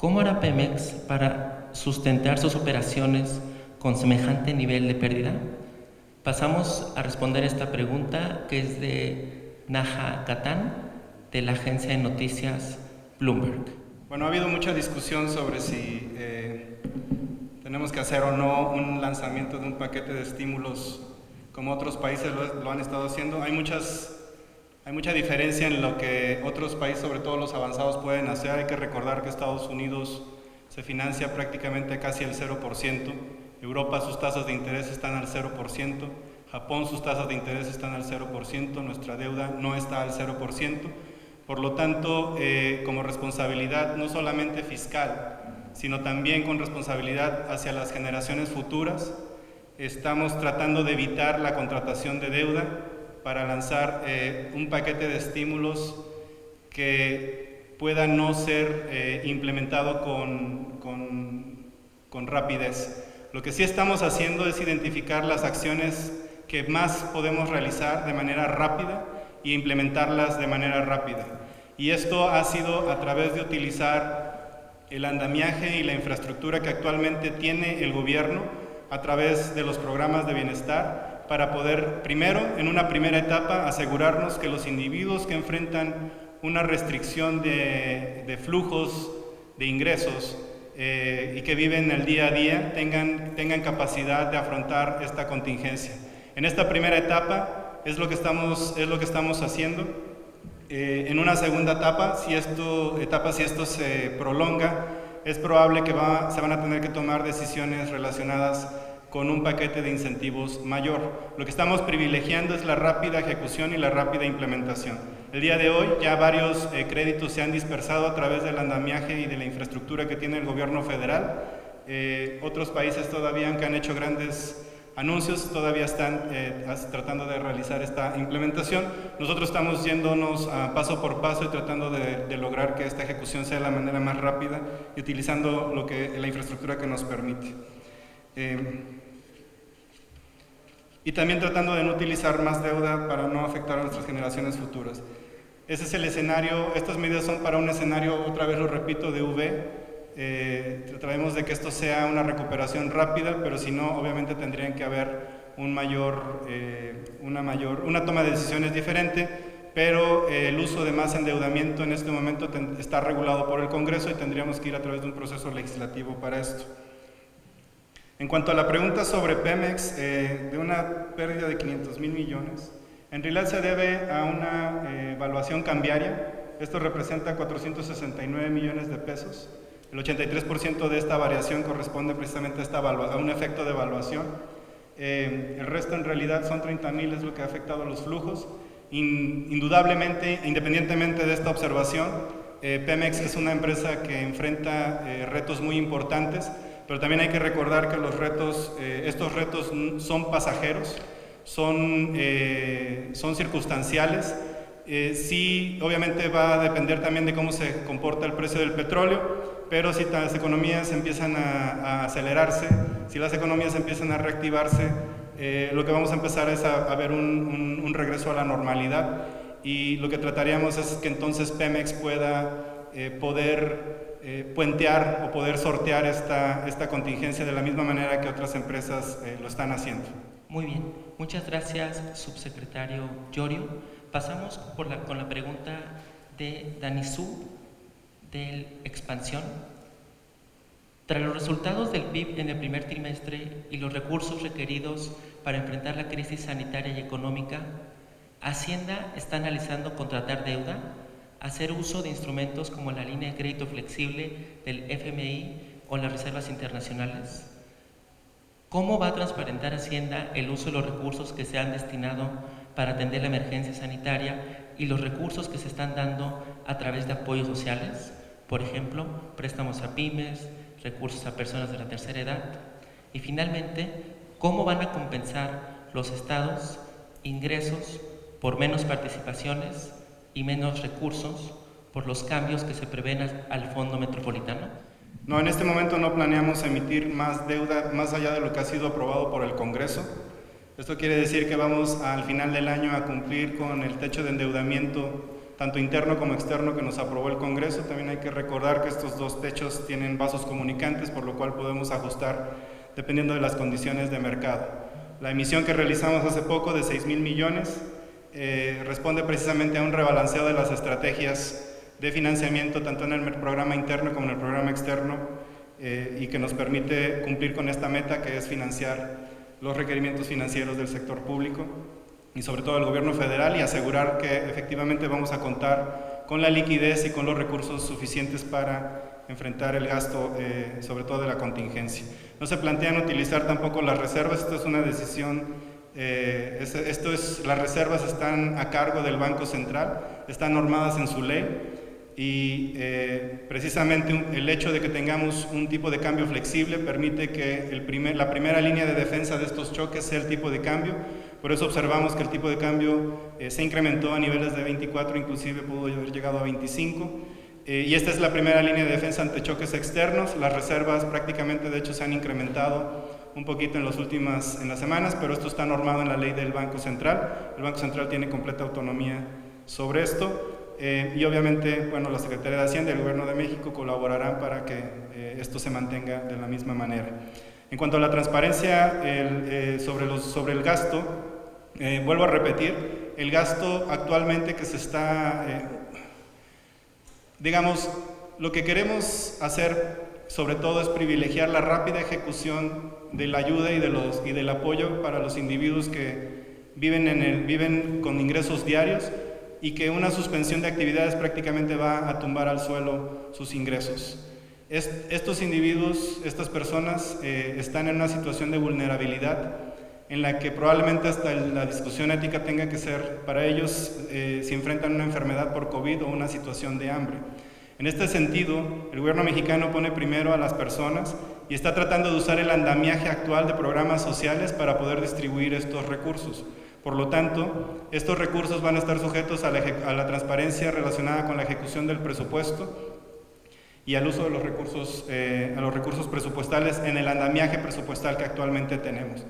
¿Cómo hará Pemex para sustentar sus operaciones con semejante nivel de pérdida? Pasamos a responder esta pregunta, que es de Naja Katán, de la agencia de noticias Bloomberg. Bueno, ha habido mucha discusión sobre si tenemos que hacer o no un lanzamiento de un paquete de estímulos como otros países lo han estado haciendo. Hay mucha diferencia en lo que otros países, sobre todo los avanzados, pueden hacer. Hay que recordar que Estados Unidos se financia prácticamente casi al 0%, Europa sus tasas de interés están al 0%, Japón sus tasas de interés están al 0%, nuestra deuda no está al 0%. Por lo tanto, como responsabilidad no solamente fiscal, sino también con responsabilidad hacia las generaciones futuras, estamos tratando de evitar la contratación de deuda para lanzar un paquete de estímulos que pueda no ser implementado con rapidez. Lo que sí estamos haciendo es identificar las acciones que más podemos realizar de manera rápida e implementarlas de manera rápida. Y esto ha sido a través de utilizar el andamiaje y la infraestructura que actualmente tiene el gobierno a través de los programas de bienestar para poder, primero, en una primera etapa, asegurarnos que los individuos que enfrentan una restricción de flujos de ingresos y que viven el día a día tengan capacidad de afrontar esta contingencia. En esta primera etapa es lo que estamos haciendo. En una segunda etapa, si esto se prolonga, es probable que se van a tener que tomar decisiones relacionadas con un paquete de incentivos mayor. Lo que estamos privilegiando es la rápida ejecución y la rápida implementación. El día de hoy ya varios créditos se han dispersado a través del andamiaje y de la infraestructura que tiene el gobierno federal. Otros países todavía, aunque han hecho grandes anuncios, todavía están tratando de realizar esta implementación. Nosotros estamos yéndonos paso por paso y tratando de lograr que esta ejecución sea de la manera más rápida y utilizando la infraestructura que nos permite. Y también tratando de no utilizar más deuda para no afectar a nuestras generaciones futuras. Ese es el escenario. Estas medidas son para un escenario, otra vez lo repito, de V. Trataremos de que esto sea una recuperación rápida, pero si no, obviamente tendrían que haber una toma de decisiones diferente, pero el uso de más endeudamiento en este momento está regulado por el Congreso y tendríamos que ir a través de un proceso legislativo para esto. En cuanto a la pregunta sobre Pemex, de una pérdida de 500,000 millones, en realidad se debe a una evaluación cambiaria. Esto representa 469 millones de pesos. El 83% de esta variación corresponde precisamente a un efecto de evaluación. El resto en realidad son 30,000, es lo que ha afectado a los flujos. Indudablemente, independientemente de esta observación, Pemex es una empresa que enfrenta retos muy importantes, pero también hay que recordar que estos retos son pasajeros, son circunstanciales. Sí, obviamente va a depender también de cómo se comporta el precio del petróleo, pero si las economías empiezan a acelerarse, si las economías empiezan a reactivarse, lo que vamos a empezar es a ver un regreso a la normalidad, y lo que trataríamos es que entonces Pemex pueda poder puentear o poder sortear esta contingencia de la misma manera que otras empresas lo están haciendo. Muy bien, muchas gracias, subsecretario Llorio. Pasamos con la pregunta de Danisú, del Expansión. Tras los resultados del PIB en el primer trimestre y los recursos requeridos para enfrentar la crisis sanitaria y económica, Hacienda está analizando contratar deuda, hacer uso de instrumentos como la línea de crédito flexible del FMI o las reservas internacionales. ¿Cómo va a transparentar Hacienda el uso de los recursos que se han destinado para atender la emergencia sanitaria y los recursos que se están dando a través de apoyos sociales? Por ejemplo, préstamos a pymes, recursos a personas de la tercera edad. Y finalmente, ¿cómo van a compensar los estados ingresos por menos participaciones y menos recursos por los cambios que se prevén al Fondo Metropolitano? No, en este momento no planeamos emitir más deuda más allá de lo que ha sido aprobado por el Congreso. Esto quiere decir que vamos al final del año a cumplir con el techo de endeudamiento tanto interno como externo, que nos aprobó el Congreso. También hay que recordar que estos dos techos tienen vasos comunicantes, por lo cual podemos ajustar dependiendo de las condiciones de mercado. La emisión que realizamos hace poco de 6,000 millones responde precisamente a un rebalanceo de las estrategias de financiamiento tanto en el programa interno como en el programa externo, y que nos permite cumplir con esta meta, que es financiar los requerimientos financieros del sector público y sobre todo del gobierno federal, y asegurar que efectivamente vamos a contar con la liquidez y con los recursos suficientes para enfrentar el gasto, sobre todo de la contingencia. No se plantean utilizar tampoco las reservas. Esto es una decisión, las reservas están a cargo del Banco Central, están normadas en su ley, y precisamente el hecho de que tengamos un tipo de cambio flexible permite que la primera línea de defensa de estos choques sea el tipo de cambio. Por eso observamos que el tipo de cambio se incrementó a niveles de 24, inclusive pudo haber llegado a 25, y esta es la primera línea de defensa ante choques externos. Las reservas prácticamente, de hecho, se han incrementado un poquito en las semanas, pero esto está normado en la ley del Banco Central. El Banco Central tiene completa autonomía sobre esto. Y obviamente, bueno, la Secretaría de Hacienda y el Gobierno de México colaborarán para que esto se mantenga de la misma manera. En cuanto a la transparencia sobre el gasto, vuelvo a repetir, el gasto actualmente que se está, digamos, lo que queremos hacer sobre todo es privilegiar la rápida ejecución de la ayuda y del apoyo para los individuos que viven con ingresos diarios, y que una suspensión de actividades prácticamente va a tumbar al suelo sus ingresos. Estos individuos, estas personas, están en una situación de vulnerabilidad en la que probablemente hasta la discusión ética tenga que ser para ellos si enfrentan una enfermedad por COVID o una situación de hambre. En este sentido, el gobierno mexicano pone primero a las personas y está tratando de usar el andamiaje actual de programas sociales para poder distribuir estos recursos. Por lo tanto, estos recursos van a estar sujetos a la transparencia relacionada con la ejecución del presupuesto y al uso de los recursos presupuestales en el andamiaje presupuestal que actualmente tenemos.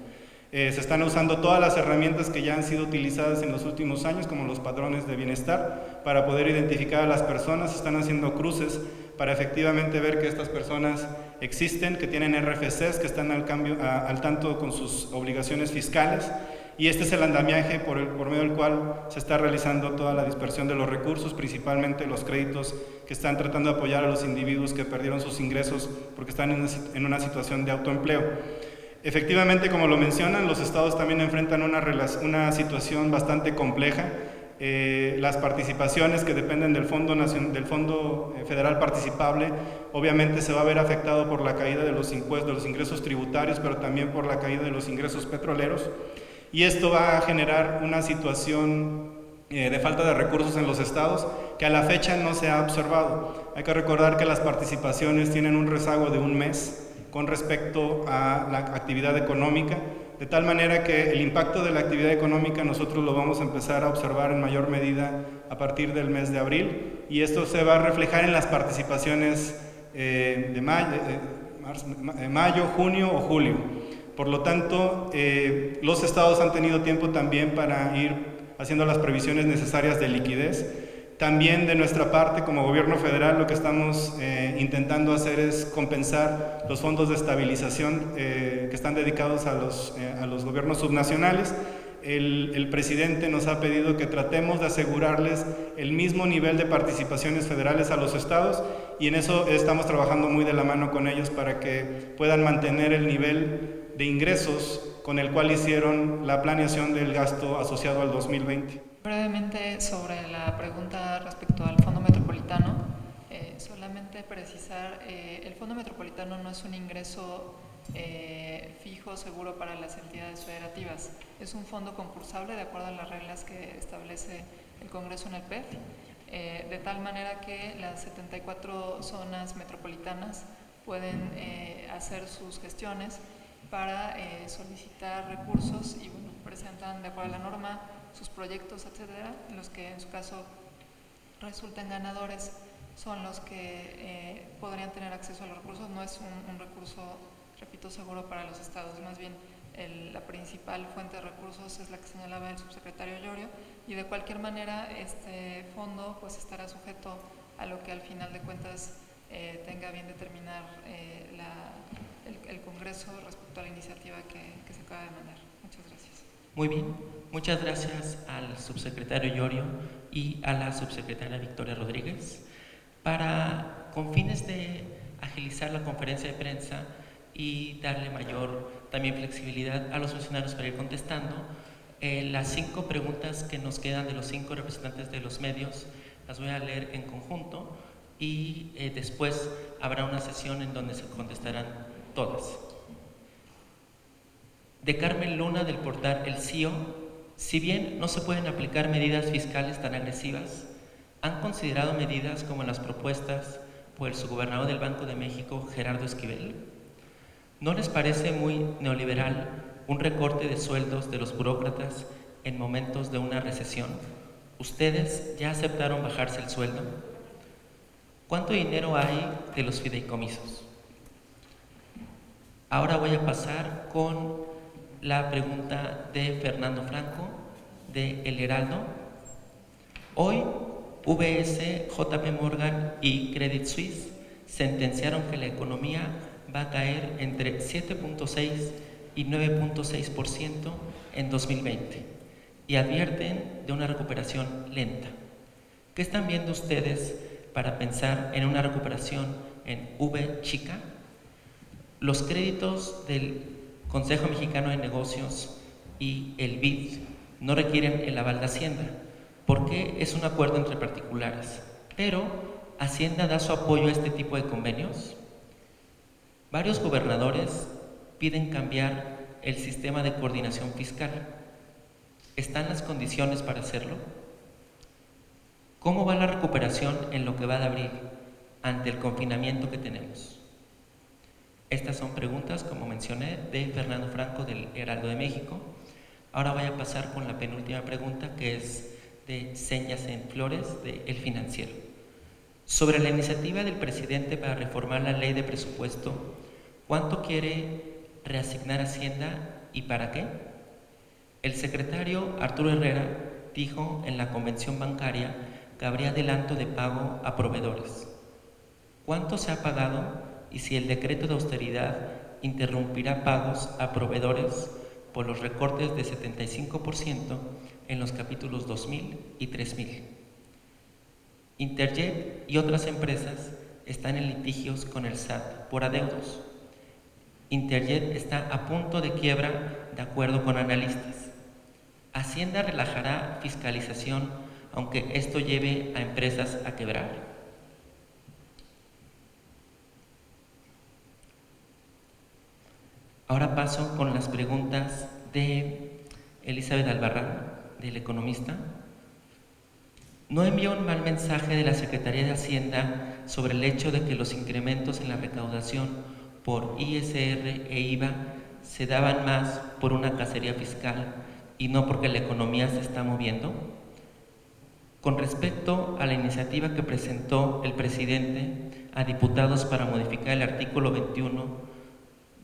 Se están usando todas las herramientas que ya han sido utilizadas en los últimos años, como los padrones de bienestar, para poder identificar a las personas. Se están haciendo cruces para efectivamente ver que estas personas existen, que tienen RFCs, que están al tanto con sus obligaciones fiscales. Y este es el andamiaje por medio del cual se está realizando toda la dispersión de los recursos, principalmente los créditos que están tratando de apoyar a los individuos que perdieron sus ingresos porque están en una situación de autoempleo. Efectivamente, como lo mencionan, los estados también enfrentan una situación bastante compleja. Las participaciones que dependen del Fondo Federal Participable, obviamente se va a ver afectado por la caída de los impuestos, de los ingresos tributarios, pero también por la caída de los ingresos petroleros. Y esto va a generar una situación de falta de recursos en los estados que a la fecha no se ha observado. Hay que recordar que las participaciones tienen un rezago de un mes con respecto a la actividad económica, de tal manera que el impacto de la actividad económica nosotros lo vamos a empezar a observar en mayor medida a partir del mes de abril, y esto se va a reflejar en las participaciones de mayo, junio o julio. Por lo tanto, los estados han tenido tiempo también para ir haciendo las previsiones necesarias de liquidez. También de nuestra parte, como gobierno federal, lo que estamos intentando hacer es compensar los fondos de estabilización que están dedicados a los gobiernos subnacionales. El presidente nos ha pedido que tratemos de asegurarles el mismo nivel de participaciones federales a los estados, y en eso estamos trabajando muy de la mano con ellos para que puedan mantener el nivel de ingresos con el cual hicieron la planeación del gasto asociado al 2020. Brevemente sobre la pregunta respecto al Fondo Metropolitano, solamente precisar, el Fondo Metropolitano no es un ingreso fijo, seguro para las entidades federativas. Es un fondo concursable de acuerdo a las reglas que establece el Congreso en el PEF, de tal manera que las 74 zonas metropolitanas pueden hacer sus gestiones para solicitar recursos y bueno, presentan de acuerdo a la norma sus proyectos, etcétera. Los que en su caso resulten ganadores son los que podrían tener acceso a los recursos. No es un recurso, repito, seguro para los estados, más bien la principal fuente de recursos es la que señalaba el subsecretario Llorio, y de cualquier manera este fondo pues estará sujeto a lo que al final de cuentas tenga bien determinar el Congreso respecto a la iniciativa que se acaba de mandar. Muchas gracias. Muy bien, muchas gracias al subsecretario Llorio y a la subsecretaria Victoria Rodríguez. Con fines de agilizar la conferencia de prensa y darle mayor también flexibilidad a los funcionarios para ir contestando, las 5 preguntas que nos quedan de los 5 representantes de los medios las voy a leer en conjunto y después habrá una sesión en donde se contestarán todas. De Carmen Luna, del portal El CIO: si bien no se pueden aplicar medidas fiscales tan agresivas, ¿han considerado medidas como las propuestas por el subgobernador del Banco de México, Gerardo Esquivel? ¿No les parece muy neoliberal un recorte de sueldos de los burócratas en momentos de una recesión? ¿Ustedes ya aceptaron bajarse el sueldo? ¿Cuánto dinero hay de los fideicomisos? Ahora voy a pasar con la pregunta de Fernando Franco, de El Heraldo. Hoy, UBS, JP Morgan y Credit Suisse sentenciaron que la economía va a caer entre 7.6 y 9.6% en 2020 y advierten de una recuperación lenta. ¿Qué están viendo ustedes para pensar en una recuperación en V chica? Los créditos del Consejo Mexicano de Negocios y el BID no requieren el aval de Hacienda, porque es un acuerdo entre particulares, pero ¿Hacienda da su apoyo a este tipo de convenios? Varios gobernadores piden cambiar el sistema de coordinación fiscal. ¿Están las condiciones para hacerlo? ¿Cómo va la recuperación en lo que va de abril ante el confinamiento que tenemos? Estas son preguntas, como mencioné, de Fernando Franco, del Heraldo de México. Ahora voy a pasar con la penúltima pregunta, que es de Senyacen Flores, de El Financiero. Sobre la iniciativa del presidente para reformar la ley de presupuesto, ¿cuánto quiere reasignar Hacienda y para qué? El secretario Arturo Herrera dijo en la convención bancaria que habría adelanto de pago a proveedores. ¿Cuánto se ha pagado y si el decreto de austeridad interrumpirá pagos a proveedores por los recortes de 75% en los capítulos 2000 y 3000? Interjet y otras empresas están en litigios con el SAT por adeudos. Interjet está a punto de quiebra, de acuerdo con analistas. ¿Hacienda relajará fiscalización aunque esto lleve a empresas a quebrar? Ahora paso con las preguntas de Elizabeth Albarrán, del Economista. ¿No envió un mal mensaje de la Secretaría de Hacienda sobre el hecho de que los incrementos en la recaudación por ISR e IVA se daban más por una cacería fiscal y no porque la economía se está moviendo? Con respecto a la iniciativa que presentó el presidente a diputados para modificar el artículo 21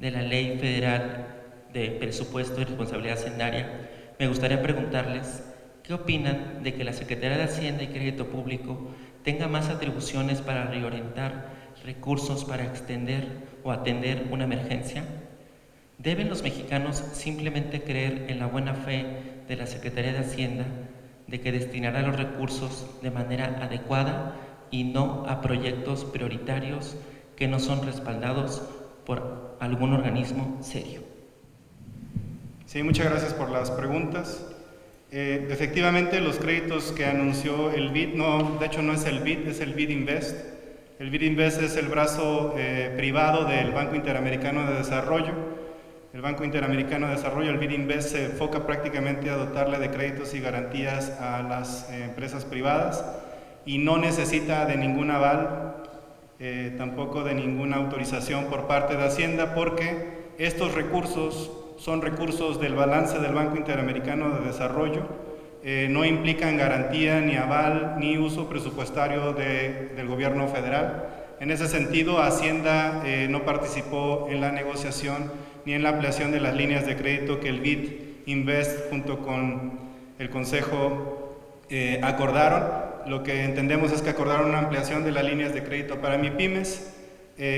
de la Ley Federal de Presupuesto y Responsabilidad Hacendaria, me gustaría preguntarles ¿qué opinan de que la Secretaría de Hacienda y Crédito Público tenga más atribuciones para reorientar recursos para extender o atender una emergencia? ¿Deben los mexicanos simplemente creer en la buena fe de la Secretaría de Hacienda de que destinará los recursos de manera adecuada y no a proyectos prioritarios que no son respaldados por algún organismo serio? Sí, muchas gracias por las preguntas. Efectivamente, los créditos que anunció el BID, de hecho no es el BID, es el BID Invest. El BID Invest es el brazo privado del Banco Interamericano de Desarrollo. El Banco Interamericano de Desarrollo, el BID Invest, se enfoca prácticamente a dotarle de créditos y garantías a las empresas privadas y no necesita de ningún aval, tampoco de ninguna autorización por parte de Hacienda, porque estos recursos son recursos del balance del Banco Interamericano de Desarrollo, no implican garantía, ni aval, ni uso presupuestario del gobierno federal. En ese sentido, Hacienda no participó en la negociación ni en la ampliación de las líneas de crédito que el BID Invest junto con el Consejo acordaron. Lo que entendemos es que acordaron una ampliación de las líneas de crédito para MIPYMES.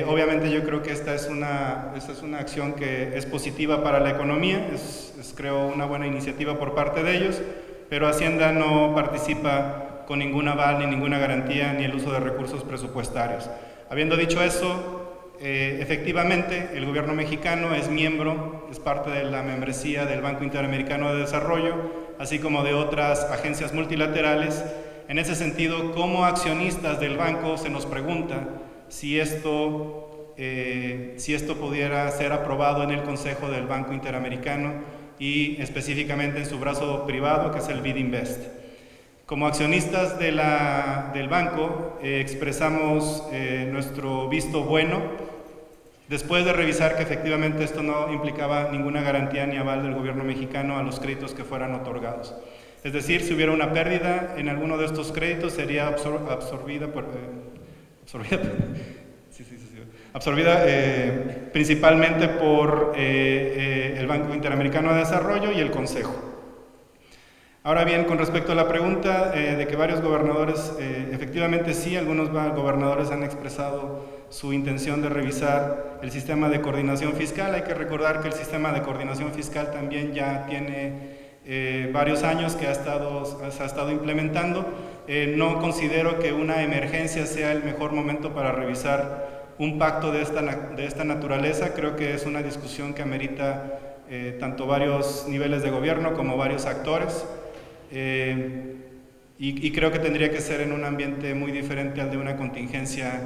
Obviamente yo creo que esta es una acción que es positiva para la economía, creo una buena iniciativa por parte de ellos, pero Hacienda no participa con ningún aval, ni ninguna garantía, ni el uso de recursos presupuestarios. Habiendo dicho eso, efectivamente el gobierno mexicano es miembro, es parte de la membresía del Banco Interamericano de Desarrollo, así como de otras agencias multilaterales. En ese sentido, como accionistas del banco se nos pregunta si esto pudiera ser aprobado en el Consejo del Banco Interamericano y específicamente en su brazo privado, que es el BID Invest. Como accionistas del banco expresamos nuestro visto bueno, después de revisar que efectivamente esto no implicaba ninguna garantía ni aval del gobierno mexicano a los créditos que fueran otorgados. Es decir, si hubiera una pérdida en alguno de estos créditos sería absorbida principalmente por el Banco Interamericano de Desarrollo y el Consejo. Ahora bien, con respecto a la pregunta de que varios gobernadores, efectivamente sí, algunos gobernadores han expresado su intención de revisar el sistema de coordinación fiscal. Hay que recordar que el sistema de coordinación fiscal también ya tiene varios años que se ha estado implementando. No considero que una emergencia sea el mejor momento para revisar un pacto de esta naturaleza. Creo que es una discusión que amerita tanto varios niveles de gobierno como varios actores. Y creo que tendría que ser en un ambiente muy diferente al de una contingencia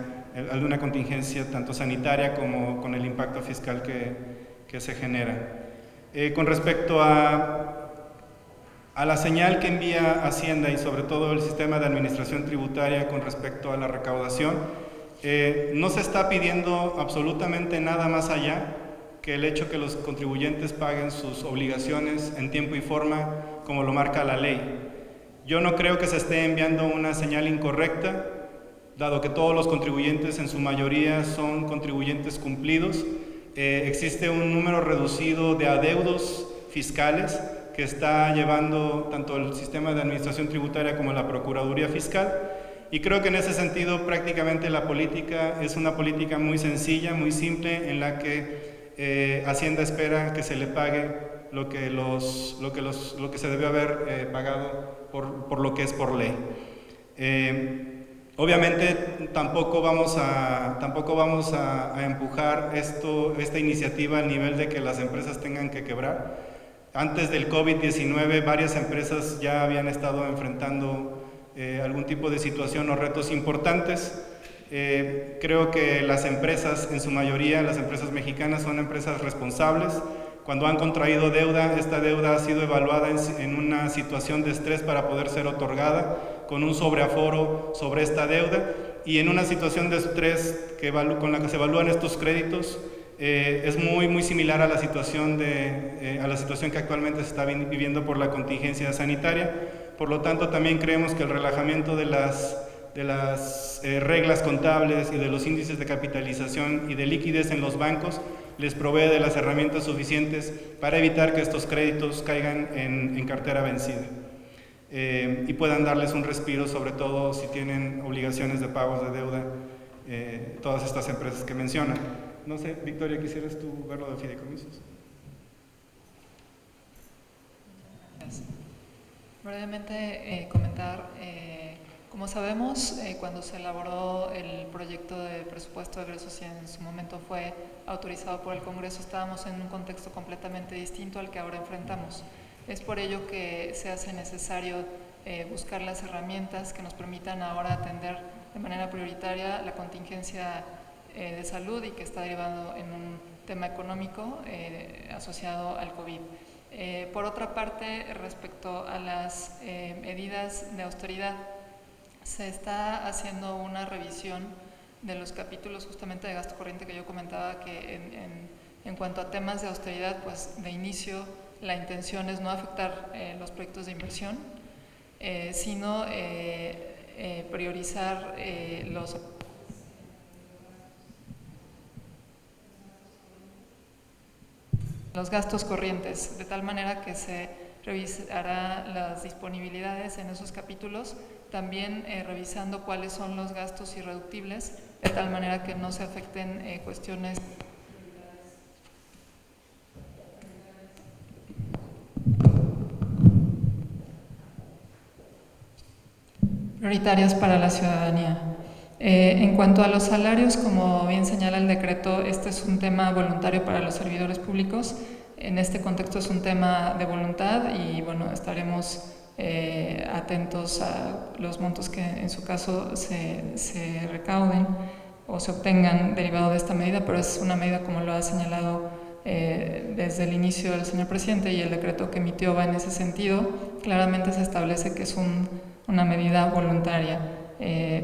tanto sanitaria como con el impacto fiscal que se genera. Con respecto a la señal que envía Hacienda y sobre todo el sistema de administración tributaria con respecto a la recaudación, no se está pidiendo absolutamente nada más allá que el hecho que los contribuyentes paguen sus obligaciones en tiempo y forma como lo marca la ley. Yo no creo que se esté enviando una señal incorrecta, dado que todos los contribuyentes en su mayoría son contribuyentes cumplidos. Existe un número reducido de adeudos fiscales que está llevando tanto el sistema de administración tributaria como la Procuraduría Fiscal, y creo que en ese sentido prácticamente la política es una política muy sencilla, muy simple, en la que Hacienda espera que se le pague lo que se debió haber pagado por lo que es por ley. Obviamente tampoco vamos a empujar esta iniciativa al nivel de que las empresas tengan que quebrar. Antes del COVID-19 varias empresas ya habían estado enfrentando algún tipo de situación o retos importantes. Creo que las empresas, en su mayoría, las empresas mexicanas son empresas responsables. Cuando han contraído deuda, esta deuda ha sido evaluada en una situación de estrés para poder ser otorgada, con un sobreaforo sobre esta deuda, y en una situación de estrés con la que se evalúan estos créditos, es muy similar a la situación que actualmente se está viviendo por la contingencia sanitaria. Por lo tanto, también creemos que el relajamiento de las reglas contables y de los índices de capitalización y de liquidez en los bancos les provee de las herramientas suficientes para evitar que estos créditos caigan en cartera vencida y puedan darles un respiro, sobre todo si tienen obligaciones de pagos de deuda, todas estas empresas que mencionan. No sé, Victoria, ¿quisieras tú ver lo de fideicomisos? Brevemente comentar, como sabemos, cuando se elaboró el proyecto de presupuesto de egresos y en su momento fue autorizado por el Congreso, estábamos en un contexto completamente distinto al que ahora enfrentamos. Es por ello que se hace necesario buscar las herramientas que nos permitan ahora atender de manera prioritaria la contingencia de salud y que está derivando en un tema económico asociado al COVID. Por otra parte, respecto a las medidas de austeridad, se está haciendo una revisión de los capítulos justamente de gasto corriente que yo comentaba, que en cuanto a temas de austeridad, pues de inicio la intención es no afectar los proyectos de inversión, sino priorizar los los gastos corrientes, de tal manera que se revisará las disponibilidades en esos capítulos, también revisando cuáles son los gastos irreductibles, de tal manera que no se afecten cuestiones prioritarias para la ciudadanía. En cuanto a los salarios, como bien señala el decreto, este es un tema voluntario para los servidores públicos. En este contexto es un tema de voluntad y bueno, estaremos atentos a los montos que en su caso se recauden o se obtengan derivado de esta medida, pero es una medida, como lo ha señalado desde el inicio el señor presidente, y el decreto que emitió va en ese sentido. Claramente se establece que es una medida voluntaria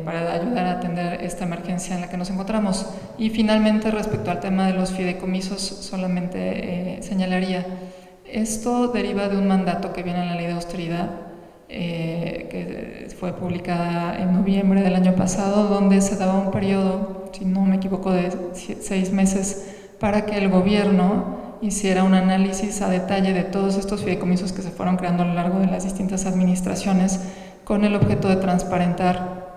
para ayudar a atender esta emergencia en la que nos encontramos. Y finalmente, respecto al tema de los fideicomisos, solamente señalaría, esto deriva de un mandato que viene en la Ley de Austeridad, que fue publicada en noviembre del año pasado, donde se daba un periodo, si no me equivoco, de 6 meses para que el gobierno hiciera un análisis a detalle de todos estos fideicomisos que se fueron creando a lo largo de las distintas administraciones, con el objeto de transparentar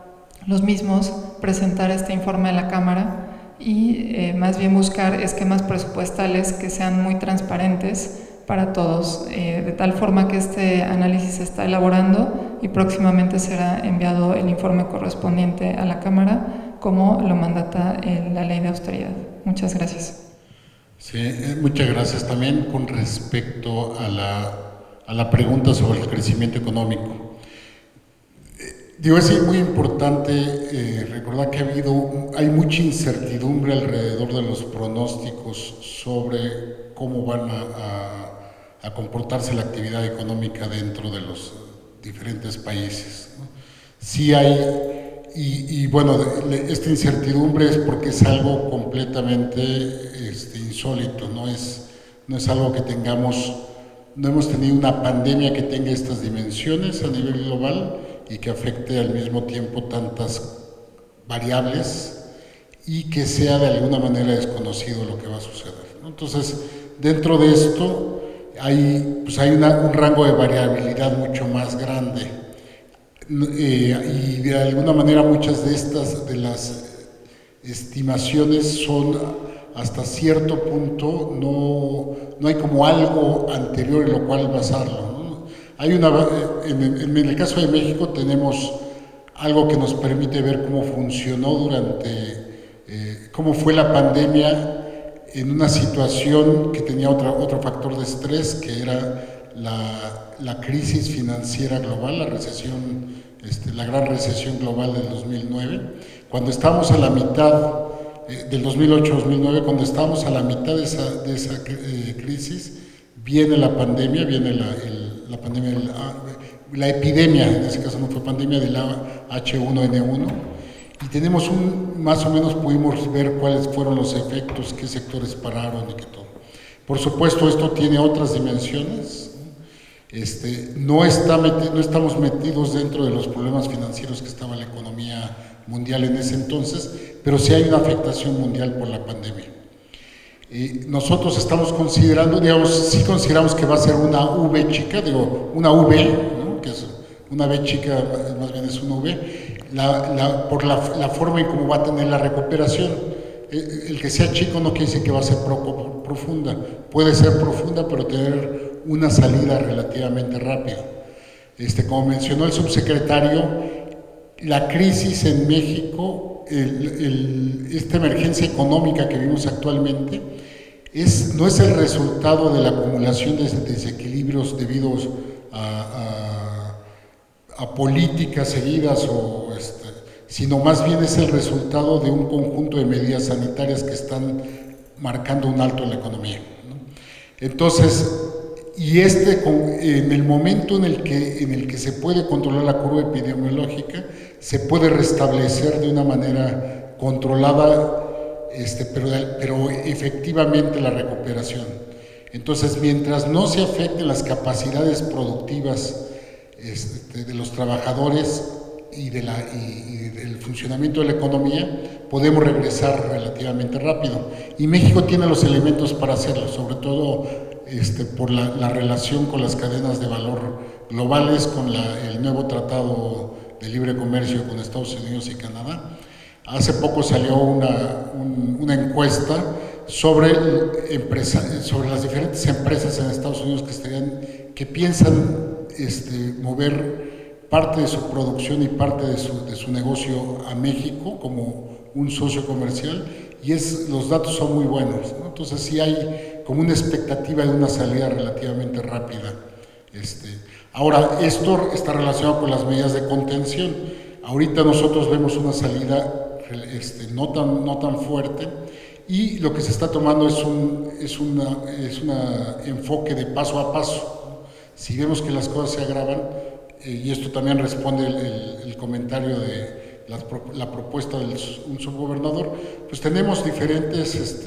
los mismos, presentar este informe a la Cámara y más bien buscar esquemas presupuestales que sean muy transparentes para todos, de tal forma que este análisis se está elaborando y próximamente será enviado el informe correspondiente a la Cámara, como lo mandata la Ley de Austeridad. Muchas gracias. Sí, muchas gracias. También con respecto a la pregunta sobre el crecimiento económico. Es muy importante recordar que hay mucha incertidumbre alrededor de los pronósticos sobre cómo van a comportarse la actividad económica dentro de los diferentes países, ¿no? Sí hay, y bueno, esta incertidumbre es porque es algo completamente insólito, no es algo que no hemos tenido una pandemia que tenga estas dimensiones a nivel global y que afecte al mismo tiempo tantas variables y que sea de alguna manera desconocido lo que va a suceder, ¿no? Entonces, dentro de esto hay un rango de variabilidad mucho más grande y de alguna manera muchas de las estimaciones son hasta cierto punto, no hay como algo anterior en lo cual basarlo, ¿no? En el caso de México tenemos algo que nos permite ver cómo funcionó cómo fue la pandemia en una situación que tenía otro factor de estrés, que era la crisis financiera global, la recesión, la gran recesión global del 2009, cuando estábamos a la mitad del 2008-2009, cuando estábamos a la mitad de esa crisis, viene la pandemia, la epidemia, en ese caso no fue pandemia, de la H1N1, y tenemos más o menos pudimos ver cuáles fueron los efectos, qué sectores pararon y qué todo. Por supuesto, esto tiene otras dimensiones. No estamos metidos dentro de los problemas financieros que estaba la economía mundial en ese entonces, pero sí hay una afectación mundial por la pandemia. Nosotros estamos considerando, sí consideramos que va a ser una V chica, una V, ¿no? Que es una V chica, más bien es una V, por la forma en cómo va a tener la recuperación. El que sea chico no quiere decir que va a ser profunda, puede ser profunda, pero tener una salida relativamente rápida. Como mencionó el subsecretario, la crisis en México, esta emergencia económica que vivimos actualmente, no es el resultado de la acumulación de desequilibrios debidos a políticas seguidas, sino más bien es el resultado de un conjunto de medidas sanitarias que están marcando un alto en la economía, ¿no? Entonces, en el momento en el que se puede controlar la curva epidemiológica, se puede restablecer de una manera controlada, pero efectivamente la recuperación. Entonces, mientras no se afecten las capacidades productivas de los trabajadores, y del funcionamiento de la economía, podemos regresar relativamente rápido. Y México tiene los elementos para hacerlo, sobre todo por la relación con las cadenas de valor globales, con el nuevo tratado de libre comercio con Estados Unidos y Canadá. Hace poco salió una encuesta sobre las diferentes empresas en Estados Unidos que piensan mover parte de su producción y parte de su negocio a México como un socio comercial, y los datos son muy buenos, ¿no? Entonces sí hay como una expectativa de una salida relativamente rápida. Ahora, esto está relacionado con las medidas de contención. Ahorita nosotros vemos una salida no tan fuerte, y lo que se está tomando es un enfoque de paso a paso. Si vemos que las cosas se agravan, y esto también responde el comentario de la propuesta de un subgobernador, pues tenemos diferentes,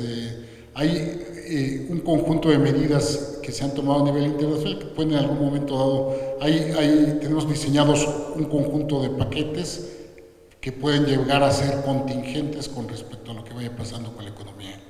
hay un conjunto de medidas que se han tomado a nivel internacional que pueden en algún momento dado, tenemos diseñados un conjunto de paquetes que pueden llegar a ser contingentes con respecto a lo que vaya pasando con la economía.